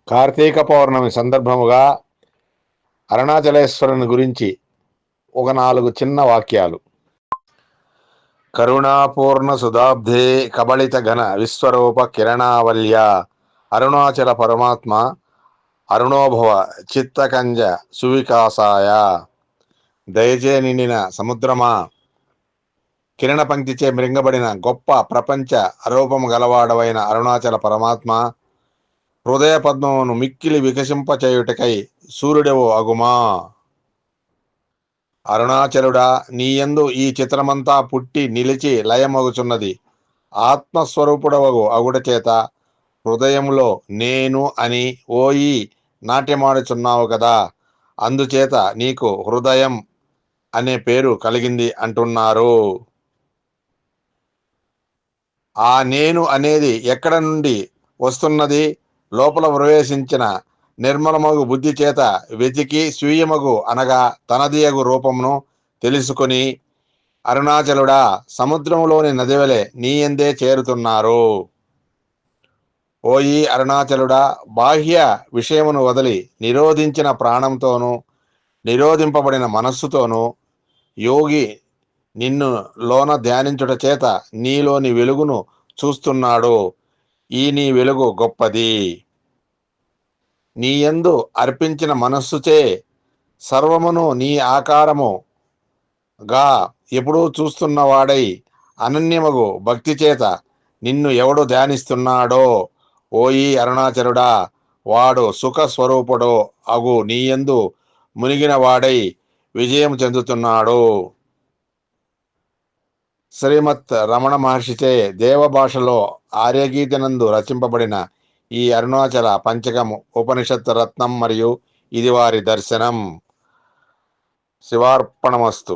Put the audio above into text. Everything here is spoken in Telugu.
కార్తీక పౌర్ణమి సందర్భముగా అరుణాచలేశ్వరుని గురించి ఒక 4 చిన్న వాక్యాలు. కరుణాపూర్ణ సుధాబ్ధే కబళిత ఘన విశ్వరూప కిరణావల్య అరుణాచల పరమాత్మ అరుణోభవ చిత్తకంజ సువికాసాయ. దయచే నిండిన సముద్రమా, కిరణ పంక్తిచే మృంగబడిన గొప్ప ప్రపంచ అరూపము గలవాడవైన అరుణాచల పరమాత్మ, హృదయ పద్మమును మిక్కిలి వికసింపచేయుటకై సూర్యుడెవో అగుమా. అరుణాచలుడా, నీయందు ఈ చిత్రమంతా పుట్టి నిలిచి లయమగుచున్నది. ఆత్మస్వరూపుడవగు అగుట చేత హృదయంలో నేను అని ఓయి నాట్యమాడుచున్నావు కదా, అందుచేత నీకు హృదయం అనే పేరు కలిగింది అంటున్నారు. ఆ నేను అనేది ఎక్కడ నుండి వస్తున్నది? లోపల ప్రవేశించిన నిర్మలమగు బుద్ధి చేత వెతికి స్వీయమగు అనగా తనదియగు రూపమును తెలుసుకొని అరుణాచలుడా, సముద్రములోని నదివలె నీయందే చేరుతున్నారు. ఓయి అరుణాచలుడా, బాహ్య విషయమును వదిలి నిరోధించిన ప్రాణంతోనూ నిరోధింపబడిన మనస్సుతోనూ యోగి నిన్ను లోన ధ్యానించుట చేత నీలోని వెలుగును చూస్తున్నాడు. ఈ నీ వెలుగు గొప్పది. నీయందు అర్పించిన మనస్సుచే సర్వమును నీ ఆకారముగా ఎప్పుడూ చూస్తున్నవాడై అనన్యమగు భక్తి చేత నిన్ను ఎవడు ధ్యానిస్తున్నాడో ఓయి అరుణాచలుడా, వాడు సుఖ స్వరూపుడో అగు నీయందు మునిగిన వాడై విజయం చెందుతున్నాడు. శ్రీమత్ రమణ మహర్షిచే దేవభాషలో ఆర్యగీతనందు రచింపబడిన ఈ అరుణాచల పంచకము ఉపనిషత్ రత్నం మరియు ఇది వారి దర్శనం. శివార్పణమస్తు.